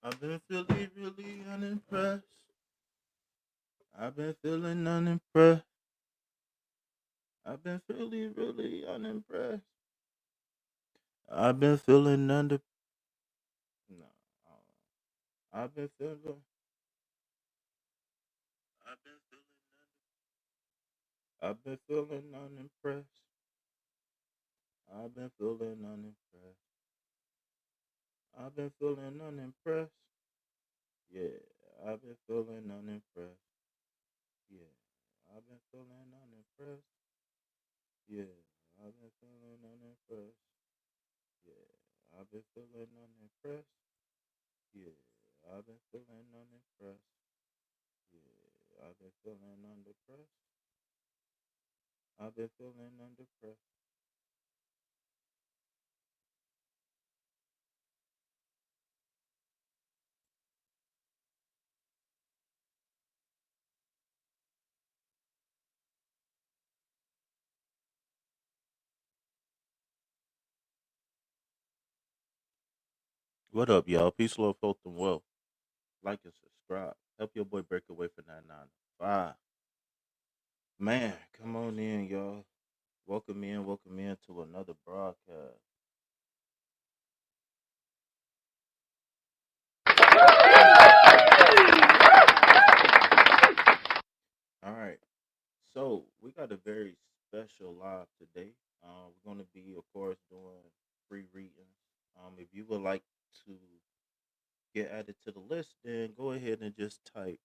I've been feeling really unimpressed. I've been feeling unimpressed. I've been feeling really unimpressed. I've been feeling under. No, I've been feeling. I've been feeling. I've been feeling unimpressed. I've been feeling unimpressed. I've been feeling unimpressed. Yeah, I've been feeling unimpressed. Yeah, I've been feeling unimpressed. Yeah, I've been feeling unimpressed. Yeah, I've been feeling unimpressed. Yeah, I've been feeling unimpressed. Yeah, I've been feeling underpressed. I've been feeling underpressed. What up, y'all? Peace, love, health, and wealth. Like and subscribe. Help your boy break away from that 9 to 5. Man, come on in, y'all. Welcome in to another broadcast. All right. So we got a very special live today. We're going to be, of course, doing free readings. If you would like to get added to the list, then go ahead and just type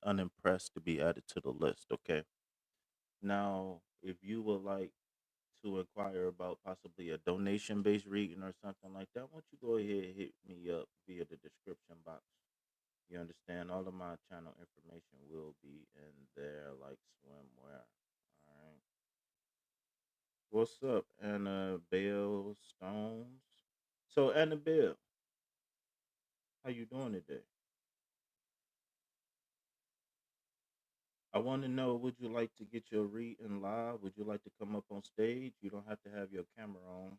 unimpressed to be added to the list. Okay. Now, if you would like to inquire about possibly a donation based reading or something like that, why don't you go ahead and hit me up via the description box? You understand? All of my channel information will be in there like swimwear. All right. What's up, Annabelle Stones? So, Annabelle, how you doing today? I want to know, would you like to get your reading live? Would you like to come up on stage? You don't have to have your camera on.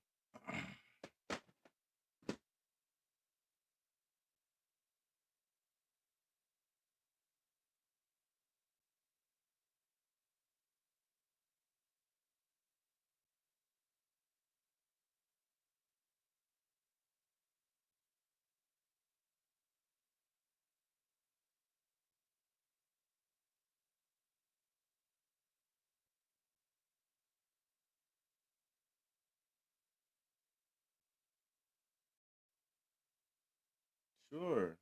Sure.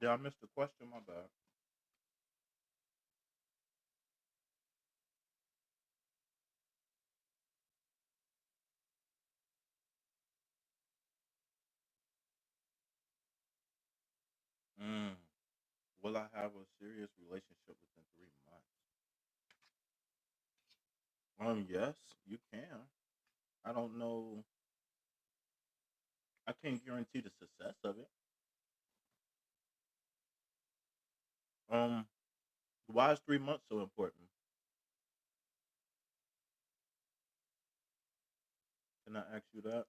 did I miss the question? My bad. Mm. Will I have a serious relationship within 3 months? Yes, you can. I don't know. I can't guarantee the success of it. Um, why is 3 months so important? Can I ask you that?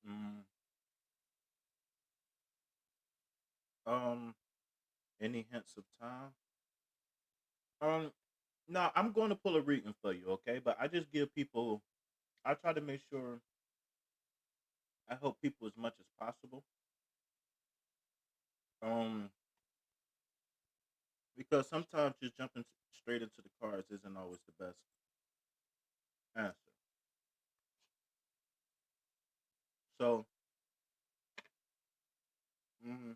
Mm, um, any hints of time? Um, no, I'm going to pull a reading for you, okay? But I just give people. I try to make sure I help people as much as possible. Um, because sometimes just jumping straight into the cards isn't always the best answer. So, mm,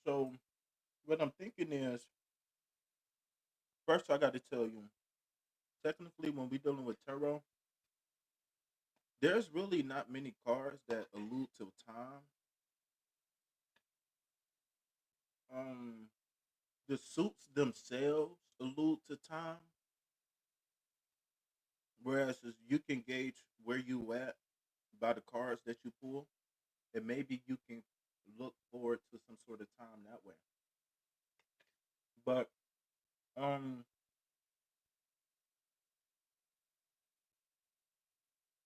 so what I'm thinking is, first I got to tell you, technically, when we're dealing with tarot, there's really not many cards that allude to time. Um, the suits themselves allude to time, whereas you can gauge where you at by the cards that you pull, and maybe you can look forward to some sort of time that way. But um,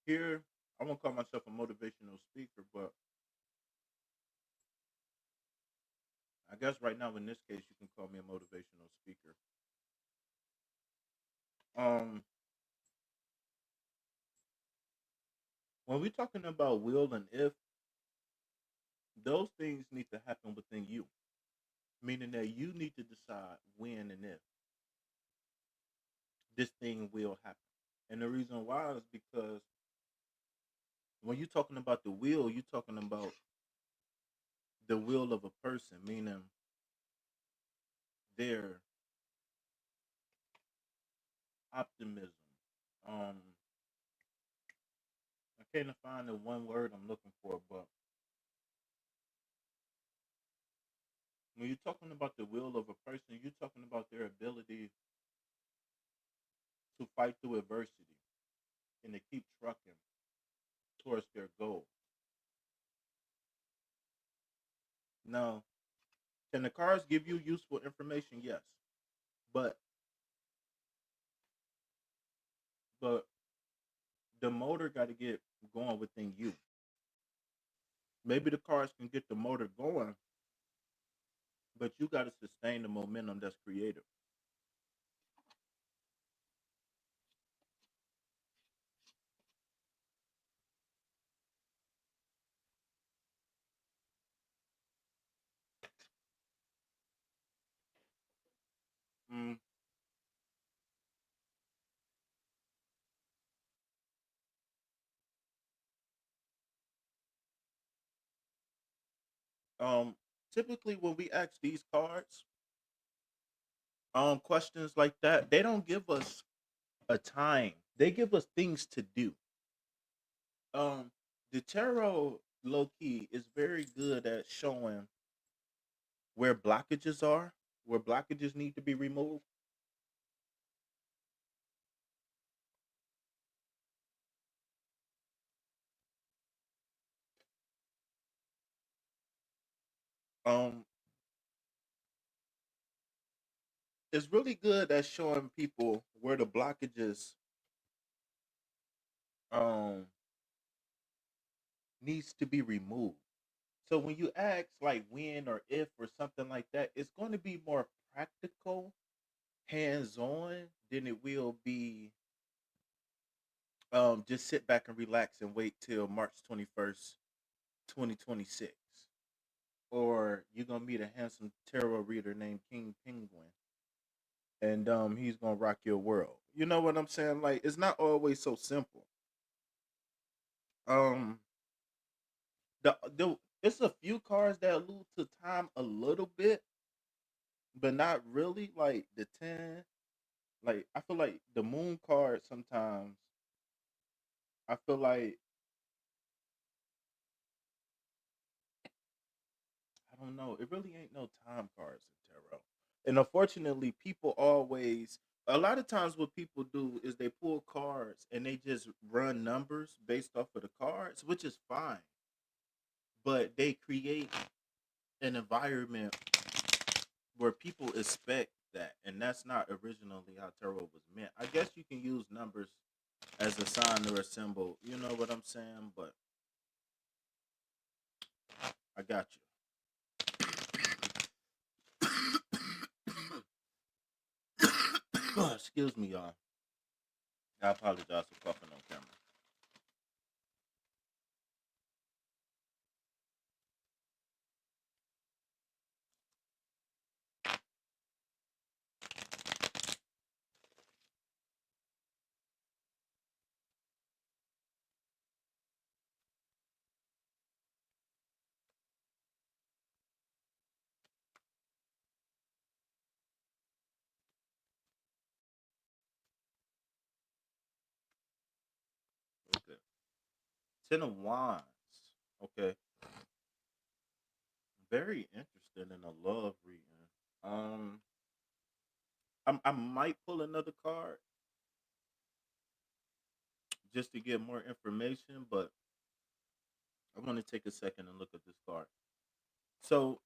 here I won't call myself a motivational speaker, but I guess right now in this case you can call me a motivational speaker. Um, when we're talking about will and if, those things need to happen within you, meaning that you need to decide when and if this thing will happen. And the reason why is because when you're talking about the will, you're talking about the will of a person, meaning their optimism. Um, I can't find the one word I'm looking for, but when you're talking about the will of a person, you're talking about their ability to fight through adversity and to keep trucking towards their goal. Now, can the cards give you useful information? Yes, but but the motor got to get going within you. Maybe the cards can get the motor going, but you got to sustain the momentum that's created. Mm, um, typically when we ask these cards, questions like that, they don't give us a time. They give us things to do. Um, the tarot low key is very good at showing where blockages are, where blockages need to be removed. Um, it's really good at showing people where the blockages um needs to be removed. So when you ask like when or if or something like that, it's going to be more practical, hands on than it will be just sit back and relax and wait till March 21st, 2026. Or you're gonna meet a handsome tarot reader named King Penguin and he's gonna rock your world. You know what I'm saying? Like it's not always so simple. Um the it's a few cards that allude to time a little bit, but not really. Like the 10, like I feel like the moon card sometimes I feel like I don't know, it really ain't no time cards in tarot. And unfortunately people always a lot of times what people do is they pull cards and they just run numbers based off of the cards, which is fine. But they create an environment where people expect that, and that's not originally how tarot was meant. I guess you can use numbers as a sign or a symbol, you know what I'm saying? But I got you. Excuse me, y'all. I apologize for coughing on camera. Okay. Ten of Wands. Okay. Very interested in a love reading. Um, I might pull another card just to get more information, but I want to take a second and look at this card. So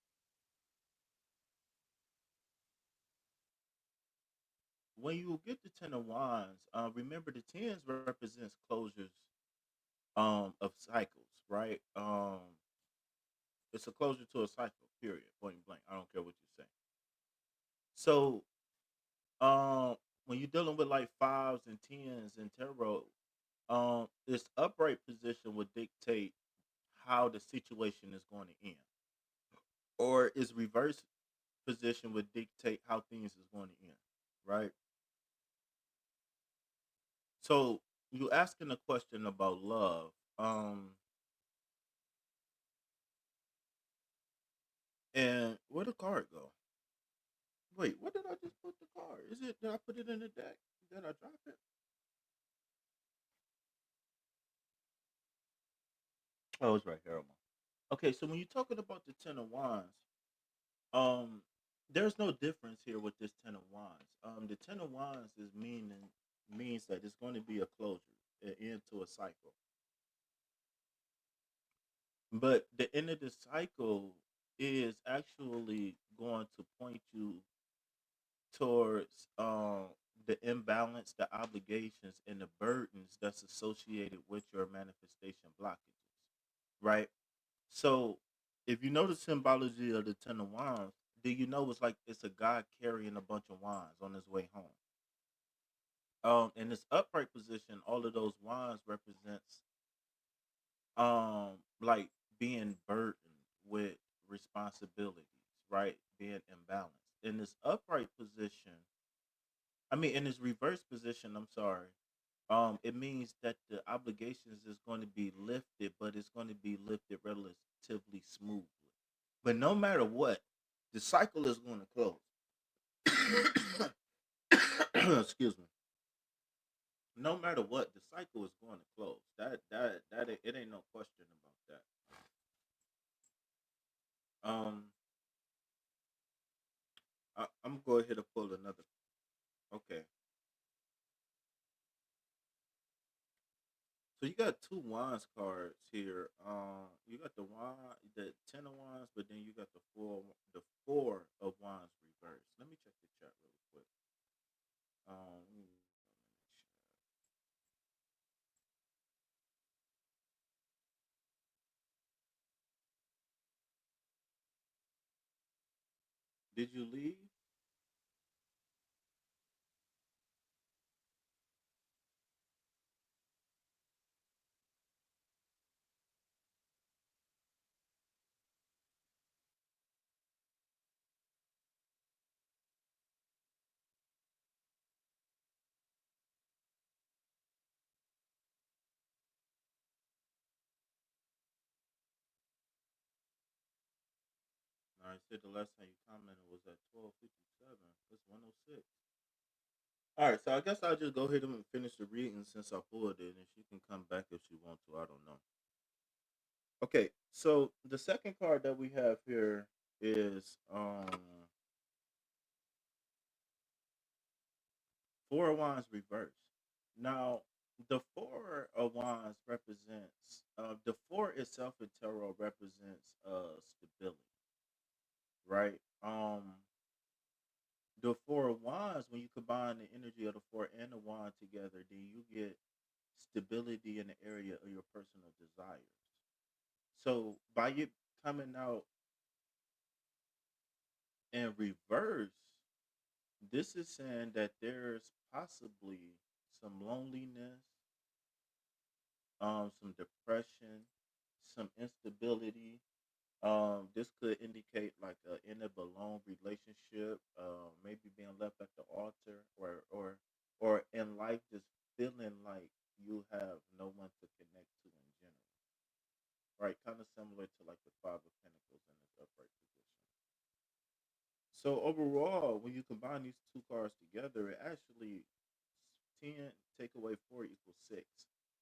when you get the Ten of Wands, remember the tens represents closures of cycles, right? It's a closure to a cycle, period, point blank. I don't care what you say. So um when you're dealing with like fives and tens in tarot, its upright position would dictate how the situation is going to end. Or its reverse position would dictate how things is going to end, right? So you asking a question about love. And where the card go? Wait, what did I just put the card? Is it did I put it in the deck? Did I drop it? Oh, it's right here. Okay, so when you're talking about the Ten of Wands, um, there's no difference here with this Ten of Wands. The Ten of Wands is means that it's going to be a closure, an end to a cycle. But the end of the cycle is actually going to point you towards the imbalance, the obligations, and the burdens that's associated with your manifestation blockages, right? So, if you know the symbology of the Ten of Wands, do you know it's like it's a guy carrying a bunch of wands on his way home? In this upright position, all of those wands represents like being burdened with responsibilities, right? Being imbalanced. In this upright position, I mean, in this reverse position, I'm sorry. It means that the obligations is going to be lifted, but it's going to be lifted relatively smoothly. But no matter what, the cycle is going to close. Excuse me. No matter what, the cycle is going to close. It ain't no question about that. I'm going ahead and pull another. Okay. So you got two wands cards here. You got the 10 of wands, but then you got the 4 of wands reversed. Let me check the chat really quick. Let me Did you leave? No, I said the last time you commented was at 12:57. It's 1:06. All right, so I guess I'll just go ahead and finish the reading since I pulled it, and she can come back if she wants to. I don't know. Okay, so the second card that we have here is 4 of wands reversed. Now, the 4 of wands represents the four itself in tarot represents stability, right? The 4 of wands, when you combine the energy of the four and the wand together, then you get stability in the area of your personal desires. So by it coming out in reverse, this is saying that there's possibly some loneliness, some depression, some instability. This could indicate like an in a alone relationship, maybe being left at the altar, or in life just feeling like you have no one to connect to in general, right? Kind of similar to like the 5 of Pentacles in its upright position. So overall, when you combine these two cards together, it actually 10 take away 4 equals 6.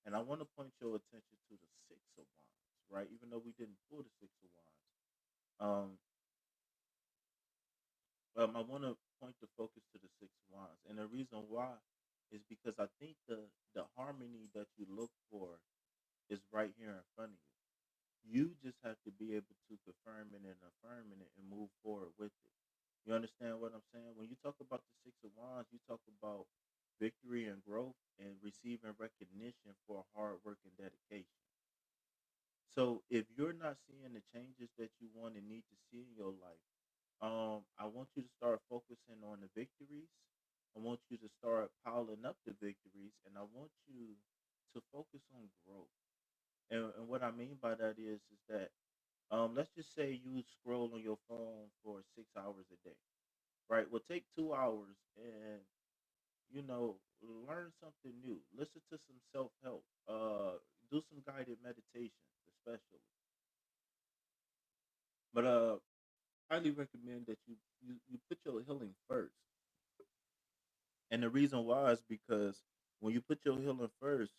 And I want to point your attention to the 6 of wands, right? Even though we didn't pull the 6 of wands, um, I want to point the focus to the 6 of wands, and the reason why is because I think the harmony that you look for is right here in front of you. You just have to be able to confirm it and affirm it and move forward with it. You understand what I'm saying? When you talk about the 6 of wands, you talk about victory and growth and receiving recognition for hard work and dedication. So if you're not seeing the changes that you want and need to see in your life, I want you to start focusing on the victories. I want you to start piling up the victories, and I want you to focus on growth. And what I mean by that is that let's just say you scroll on your phone for 6 hours a day, right? Well, take 2 hours and learn something new. Listen to some self help. Do some guided meditations, especially. But highly recommend that you put your healing first. And the reason why is because when you put your healing first,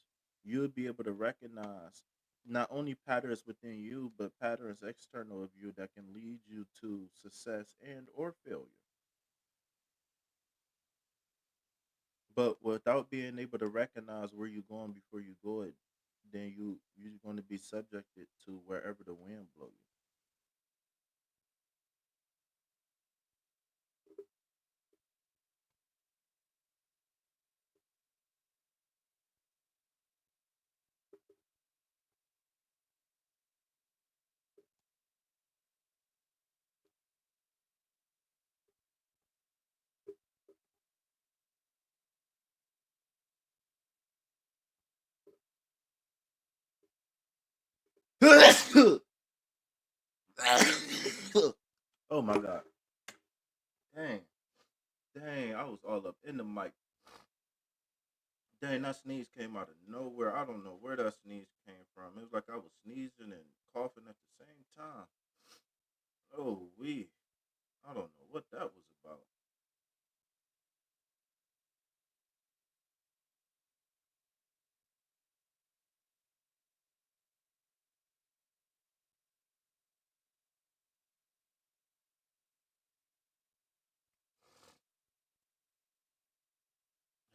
you'll be able to recognize not only patterns within you, but patterns external of you that can lead you to success and or failure. But without being able to recognize where you're going before you go it, then you're going to be subjected to wherever the wind blows you. Oh my god! Dang, dang! I was all up in the mic. Dang, that sneeze came out of nowhere. I don't know where that sneeze came from. It was like I was sneezing and coughing at the same time. Oh, I don't know what that was about.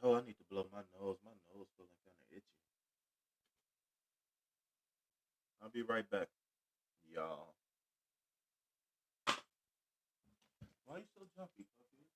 Oh, I need to blow my nose. My nose feeling kind of itchy. be right back, y'all. Why you so jumpy, puppy?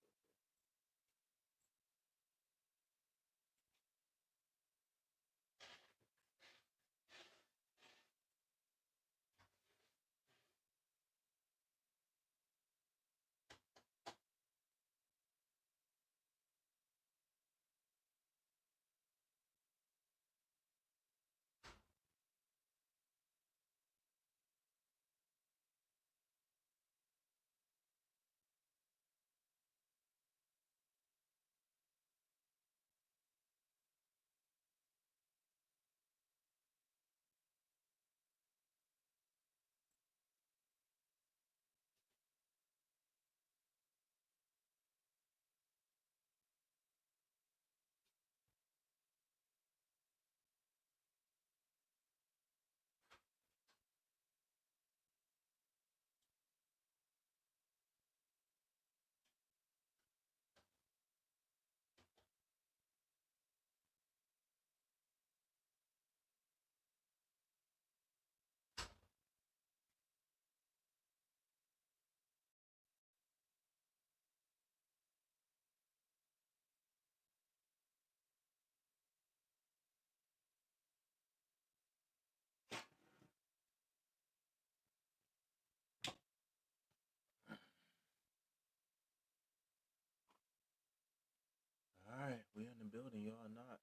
All right, we in the building, y'all. Not.